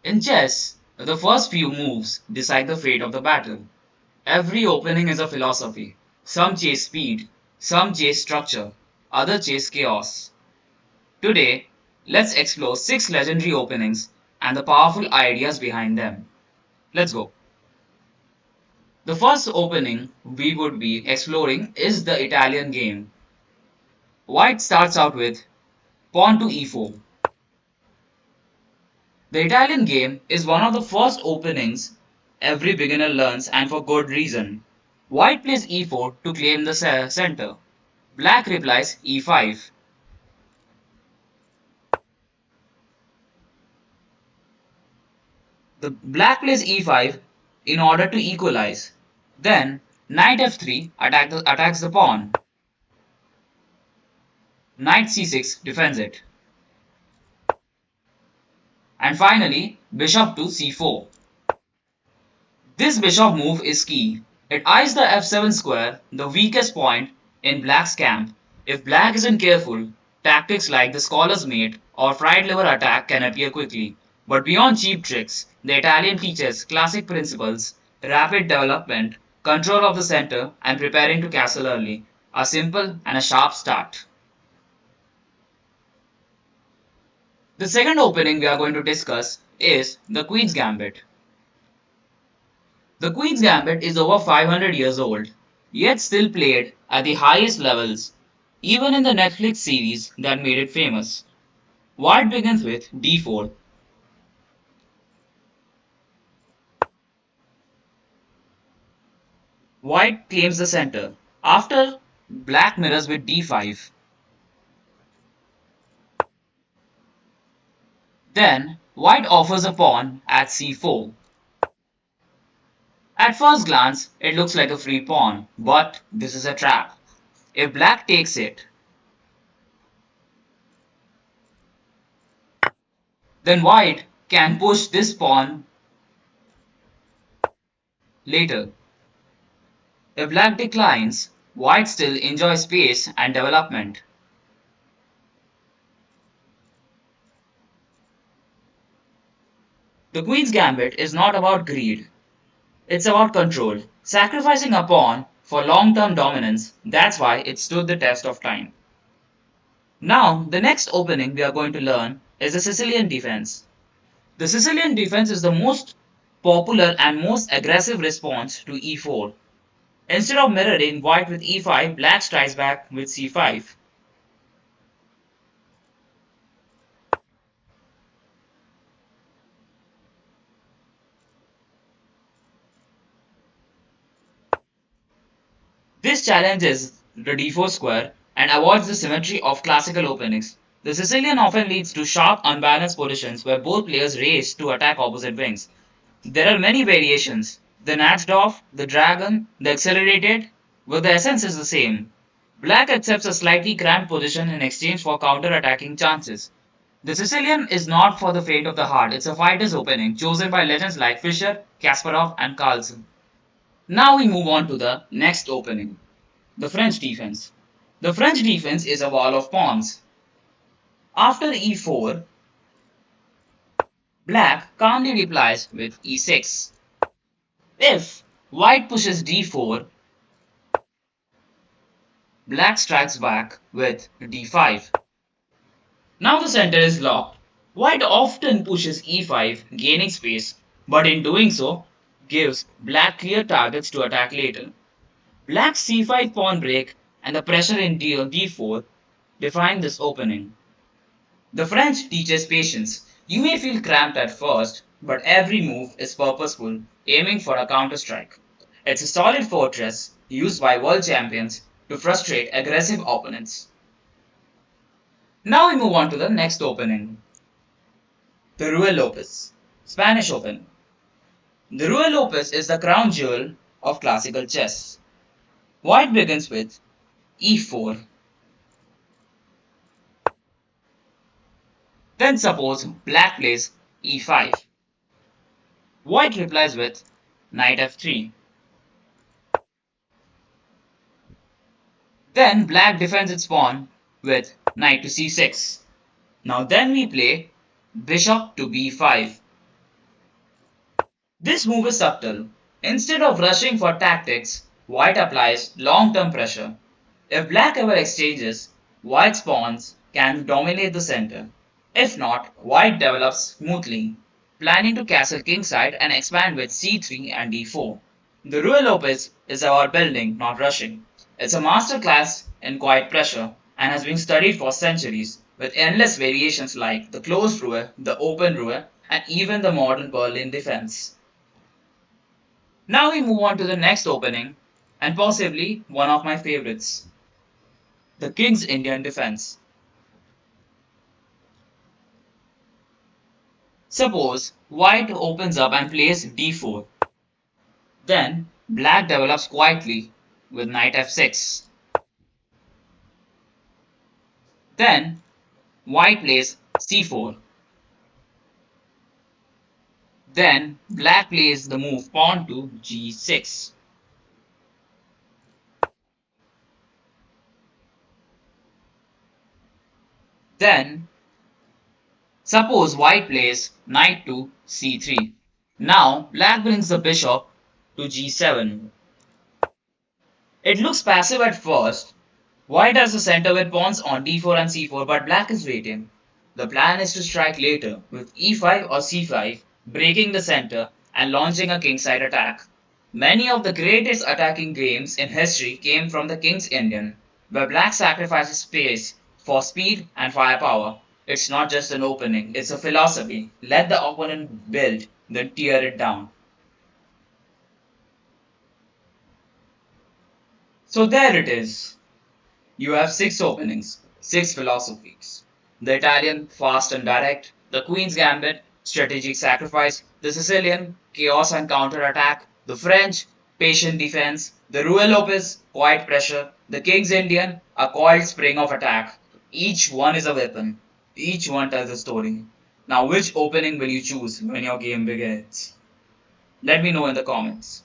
In chess, the first few moves decide the fate of the battle. Every opening is a philosophy. Some chase speed, some chase structure, others chase chaos. Today, let's explore 6 legendary openings and the powerful ideas behind them. Let's go. The first opening we would be exploring is the Italian game. White starts out with pawn to e4. The Italian game is one of the first openings every beginner learns, and for good reason. White plays e4 to claim the center. Black replies e5. The black plays e5 in order to equalize. Then knight f3 attacks the pawn. Knight c6 defends it. And finally bishop to c4. This bishop move is key. It eyes the f7 square, the weakest point in black's camp. If black isn't careful, tactics like the scholar's mate or fried liver attack can appear quickly. But beyond cheap tricks, the Italian teaches classic principles, rapid development, control of the center, and preparing to castle early. A simple and a sharp start. The second opening we are going to discuss is the Queen's Gambit. The Queen's Gambit is over 500 years old, yet still played at the highest levels, even in the Netflix series that made it famous. White begins with d4. White claims the center. After, black mirrors with d5. Then, white offers a pawn at c4. At first glance, it looks like a free pawn, but this is a trap. If black takes it, then white can push this pawn later. If black declines, white still enjoys space and development. The Queen's Gambit is not about greed, it's about control. Sacrificing a pawn for long-term dominance, that's why it stood the test of time. Now, the next opening we are going to learn is the Sicilian defense. The Sicilian defense is the most popular and most aggressive response to e4. Instead of mirroring white with e5, black strikes back with c5. This challenges the d4 square and avoids the symmetry of classical openings. The Sicilian often leads to sharp, unbalanced positions where both players race to attack opposite wings. There are many variations: the Natsdorf, the Dragon, the Accelerated, but the essence is the same. Black accepts a slightly cramped position in exchange for counter-attacking chances. The Sicilian is not for the faint of the heart, it's a fighter's opening, chosen by legends like Fischer, Kasparov, and Carlsen. Now we move on to the next opening, the French defense. The French defense is a wall of pawns. After e4, black calmly replies with e6. If white pushes d4, black strikes back with d5. Now the center is locked. White often pushes e5, gaining space, but in doing so, gives black clear targets to attack later. Black's c5 pawn break and the pressure in d4 define this opening. The French teaches patience. You may feel cramped at first, but every move is purposeful, aiming for a counterstrike. It's a solid fortress used by world champions to frustrate aggressive opponents. Now we move on to the next opening, the Ruy Lopez, Spanish Open. The Ruy Lopez is the crown jewel of classical chess. White begins with e4. Then suppose black plays e5. White replies with knight f3. Then black defends its pawn with knight to c6. Now then we play bishop to b5. This move is subtle. Instead of rushing for tactics, white applies long-term pressure. If black ever exchanges, white's pawns can dominate the center. If not, white develops smoothly, planning to castle kingside and expand with c3 and d4. The Ruy Lopez is about building, not rushing. It's a masterclass in quiet pressure and has been studied for centuries, with endless variations like the closed Ruy, the open Ruy, and even the modern Berlin defense. Now we move on to the next opening, and possibly one of my favorites, the King's Indian defense. Suppose white opens up and plays d4. Then black develops quietly with knight f6. Then white plays c4. Then black plays the move pawn to g6. Then suppose white plays knight to c3. Now black brings the bishop to g7. It looks passive at first. White has the center with pawns on d4 and c4, but black is waiting. The plan is to strike later with e5 or c5, breaking the center and launching a kingside attack. Many of the greatest attacking games in history came from the King's Indian, where black sacrifices space for speed and firepower. It's not just an opening, it's a philosophy. Let the opponent build, then tear it down. So there it is. You have six openings, six philosophies. The Italian, fast and direct, the Queen's Gambit, strategic sacrifice, the Sicilian, chaos and counter-attack, the French, patient defense, the Ruy Lopez, quiet pressure, the King's Indian, a coiled spring of attack. Each one is a weapon. Each one tells a story. Now, which opening will you choose when your game begins? Let me know in the comments.